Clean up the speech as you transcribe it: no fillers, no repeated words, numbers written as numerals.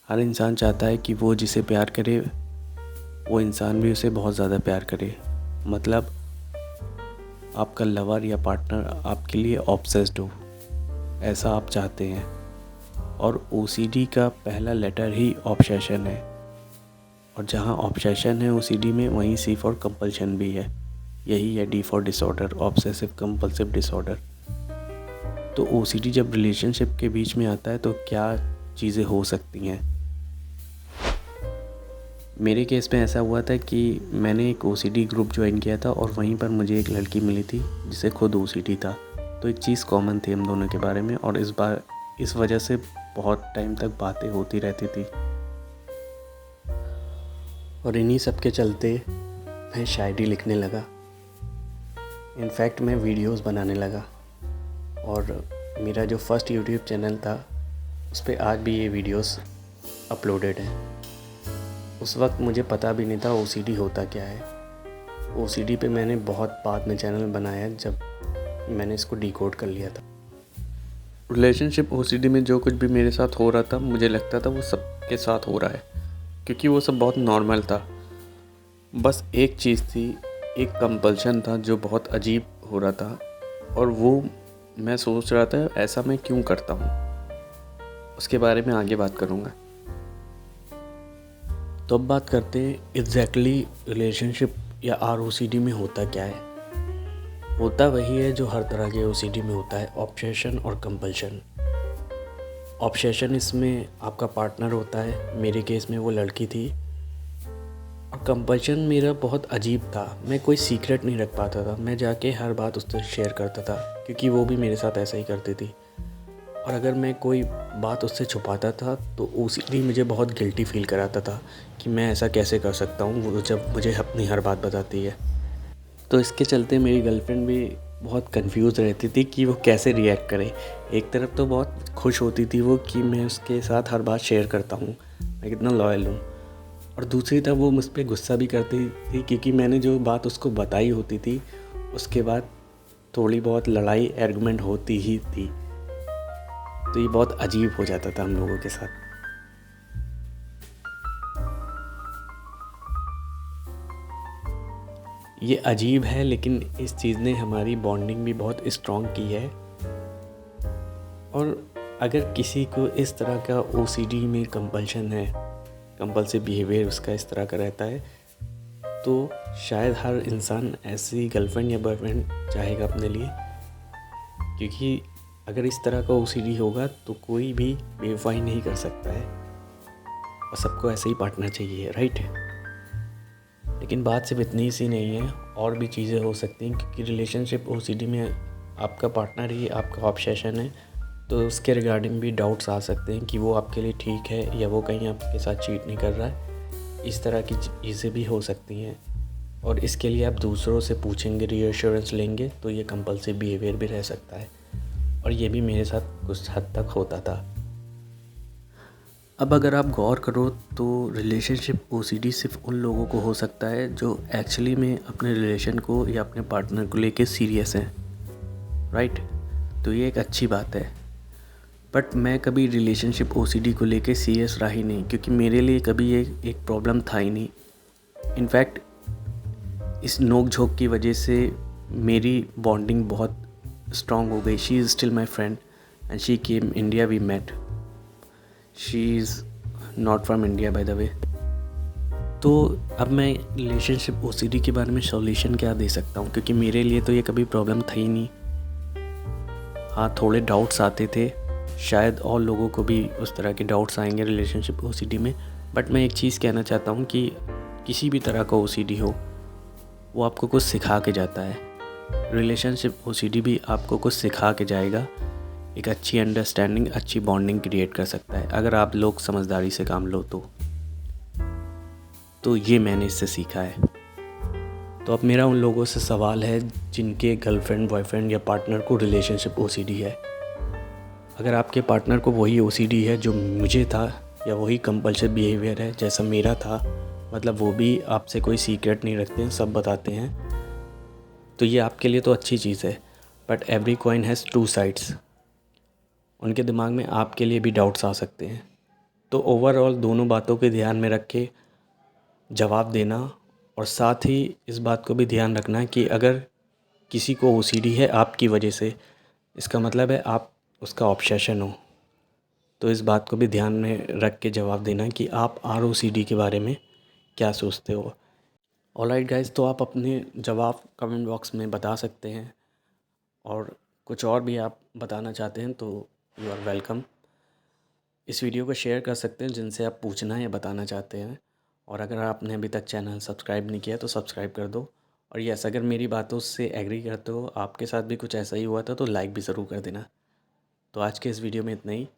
हर इंसान चाहता है कि वो जिसे प्यार करे वो इंसान भी उसे बहुत ज़्यादा प्यार करे। मतलब आपका लवर या पार्टनर आपके लिए ऑब्सेस्ड हो, ऐसा आप चाहते हैं। और ओसीडी का पहला लेटर ही ऑब्सेशन है, और जहाँ ऑब्सेशन है ओसीडी में, वहीं सी फॉर कंपल्शन भी है। यही है D for disorder, obsessive compulsive disorder. तो ओसीडी जब रिलेशनशिप के बीच में आता है तो क्या चीज़ें हो सकती हैं। मेरे केस में ऐसा हुआ था कि मैंने एक ओसीडी ग्रुप ज्वाइन किया था और वहीं पर मुझे एक लड़की मिली थी जिसे खुद ओसीडी था। तो एक चीज़ कॉमन थी हम दोनों के बारे में, और इस वजह से बहुत टाइम तक बातें होती रहती थी। और इन्हीं सब के चलते मैं शायरी लिखने लगा। इनफैक्ट मैं वीडियोस बनाने लगा, और मेरा जो फर्स्ट यूट्यूब चैनल था उस पर आज भी ये वीडियोस अपलोडेड हैं। उस वक्त मुझे पता भी नहीं था ओसीडी होता क्या है। ओसीडी पे मैंने बहुत बाद में चैनल बनाया जब मैंने इसको डिकोड कर लिया था। रिलेशनशिप ओसीडी में जो कुछ भी मेरे साथ हो रहा था, मुझे लगता था वो सबके साथ हो रहा है, क्योंकि वो सब बहुत नॉर्मल था। बस एक चीज़ थी, एक कंपल्शन था जो बहुत अजीब हो रहा था, और वो मैं सोच रहा था ऐसा मैं क्यों करता हूँ। उसके बारे में आगे बात करूँगा। तो अब बात करते हैं एग्जैक्टली रिलेशनशिप या आरओसीडी में होता क्या है। होता वही है जो हर तरह के ओसीडी में होता है, ऑब्सेशन और कंपल्शन। ऑब्सेशन इसमें आपका पार्टनर होता है, मेरे केस में वो लड़की थी। और कंपल्शन मेरा बहुत अजीब था, मैं कोई सीक्रेट नहीं रख पाता था, मैं जाके हर बात उससे शेयर करता था, क्योंकि वो भी मेरे साथ ऐसा ही करती थी। और अगर मैं कोई बात उससे छुपाता था तो ओसीडी मुझे बहुत गिल्टी फील कराता था कि मैं ऐसा कैसे कर सकता हूँ, वो जब मुझे अपनी हर बात बताती है। तो इसके चलते मेरी गर्लफ्रेंड भी बहुत कंफ्यूज रहती थी कि वो कैसे रिएक्ट करे। एक तरफ तो बहुत खुश होती थी वो कि मैं उसके साथ हर बात शेयर करता हूँ, मैं कितना लॉयल हूँ। और दूसरी तरफ वो मुझ पर गुस्सा भी करती थी, क्योंकि मैंने जो बात उसको बताई होती थी उसके बाद थोड़ी बहुत लड़ाई आर्गुमेंट होती ही थी। तो ये बहुत अजीब हो जाता था हम लोगों के साथ। ये अजीब है, लेकिन इस चीज़ ने हमारी बॉन्डिंग भी बहुत स्ट्रॉन्ग की है। और अगर किसी को इस तरह का ओसीडी में कंपल्शन है, कंपल्सिव बिहेवियर उसका इस तरह का रहता है, तो शायद हर इंसान ऐसी गर्लफ्रेंड या बॉयफ्रेंड चाहेगा अपने लिए। क्योंकि अगर इस तरह का ओसीडी होगा तो कोई भी बेवफाई नहीं कर सकता है, और सबको ऐसे ही पार्टनर चाहिए, राइट। लेकिन बात सिर्फ इतनी सी नहीं है, और भी चीज़ें हो सकती हैं, क्योंकि रिलेशनशिप ओसीडी में आपका पार्टनर ही आपका ऑब्सेशन है, तो उसके रिगार्डिंग भी डाउट्स आ सकते हैं कि वो आपके लिए ठीक है या वो कहीं आपके साथ चीट नहीं कर रहा है। इस तरह की चीज़ें भी हो सकती हैं, और इसके लिए आप दूसरों से पूछेंगे, रीअश्योरेंस लेंगे, तो ये कंपल्सिव बिहेवियर भी रह सकता है। और ये भी मेरे साथ कुछ हद तक होता था। अब अगर आप गौर करो तो रिलेशनशिप ओसीडी सिर्फ उन लोगों को हो सकता है जो एक्चुअली में अपने रिलेशन को या अपने पार्टनर को लेके सीरियस हैं, राइट। तो ये एक अच्छी बात है। बट मैं कभी रिलेशनशिप ओसीडी को लेके सीरियस रहा ही नहीं, क्योंकि मेरे लिए कभी ये एक प्रॉब्लम था ही नहीं। इनफैक्ट इस नोक झोंक की वजह से मेरी बॉन्डिंग बहुत स्ट्रॉन्ग हो गई। She is still my friend and she came India, we met. She is not from India by the way. तो अब मैं रिलेशनशिप ओसीडी के बारे में सॉल्यूशन क्या दे सकता हूँ, क्योंकि मेरे लिए तो ये कभी प्रॉब्लम था ही नहीं। हाँ, थोड़े डाउट्स आते थे, शायद और लोगों को भी उस तरह के डाउट्स आएंगे रिलेशनशिप ओसीडी में। बट मैं एक चीज़ कहना चाहता हूँ कि किसी भी तरह का ओसीडी हो, वो आपको कुछ सिखा के जाता है। रिलेशनशिप ओसीडी भी आपको कुछ सिखा के जाएगा। एक अच्छी अंडरस्टैंडिंग, अच्छी बॉन्डिंग क्रिएट कर सकता है, अगर आप लोग समझदारी से काम लो तो ये मैंने इससे सीखा है। तो अब मेरा उन लोगों से सवाल है जिनके गर्लफ्रेंड, बॉयफ्रेंड या पार्टनर को रिलेशनशिप ओसीडी है। अगर आपके पार्टनर को वही ओसीडी है जो मुझे था, या वही कंपल्सिव बिहेवियर है जैसा मेरा था, मतलब वो भी आपसे कोई सीक्रेट नहीं रखते हैं, सब बताते हैं, तो ये आपके लिए तो अच्छी चीज़ है। But every coin has two sides. उनके दिमाग में आपके लिए भी डाउट्स आ सकते हैं। तो ओवरऑल दोनों बातों के ध्यान में रख के जवाब देना, और साथ ही इस बात को भी ध्यान रखना कि अगर किसी को ओसीडी है आपकी वजह से, इसका मतलब है आप उसका ऑब्सेशन हो। तो इस बात को भी ध्यान में रख के जवाब देना कि आप आरओसीडी के बारे में क्या सोचते हो। ऑलराइट गाइस, तो आप अपने जवाब कमेंट बॉक्स में बता सकते हैं, और कुछ और भी आप बताना चाहते हैं तो यू आर वेलकम। इस वीडियो को शेयर कर सकते हैं जिनसे आप पूछना या बताना चाहते हैं, और अगर आपने अभी तक चैनल सब्सक्राइब नहीं किया तो सब्सक्राइब कर दो। और यस, अगर मेरी बातों से एग्री करते हो, आपके साथ भी कुछ ऐसा ही हुआ था, तो लाइक भी ज़रूर कर देना। तो आज के इस वीडियो में इतना ही।